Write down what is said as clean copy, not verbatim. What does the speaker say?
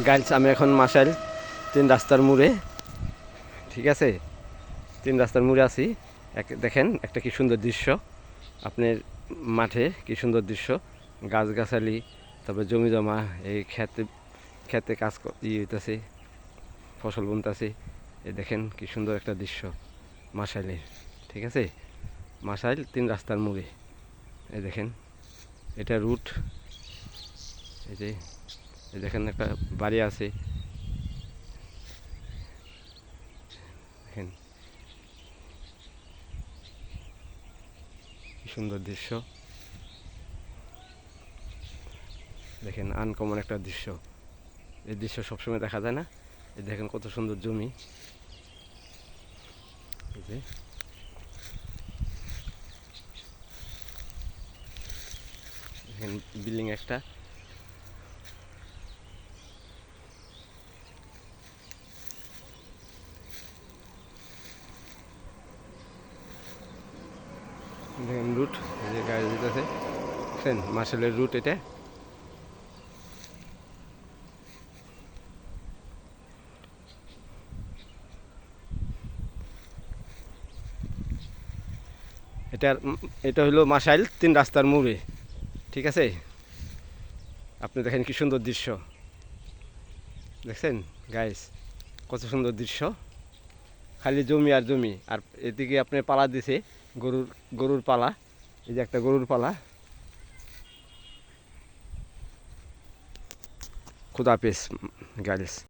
Guys আমি এখন মাসাইল 3 রাস্তার মোড়ে, ঠিক আছে, 3 রাস্তার মোড়ে আছি। দেখেন একটা কি সুন্দর দৃশ্য, আপনার মাঠে কি সুন্দর দৃশ্য, গাছগাছালি, তারপরে জমি জমা, এই খেতে খেতে কাজ হইতেছে, ফসল বুনতেছে। এই দেখেন কি সুন্দর একটা দৃশ্য মাসাইলের, ঠিক আছে, মাসাইল 3 রাস্তার মোড়ে। এই দেখেন এটা রুট, এই যে এই দেখেন একটা বাড়ি আছে, দেখেন কি সুন্দর দৃশ্য, দেখেন আনকমন একটা দৃশ্য। এই দৃশ্য সবসময় দেখা যায় না। এই দেখেন কত সুন্দর জমি, এই যে দেখেন বিল্ডিং একটা, দেখেন রুট, এই যে গাড়ি যেতেছে, দেখেন মার্শালের রুট এটা। এটা হলো মাসাইল 3 রাস্তার মোড়ে, ঠিক আছে। আপনি দেখেন কি সুন্দর দৃশ্য, দেখছেন গাইস, কত সুন্দর দৃশ্য, খালি জমি আর জমি। আর এদিকে আপনি পালা দিছে, গরুর গরুর পালা, এই যে একটা গরুর পালা। খুদা হাফেজ গাইস।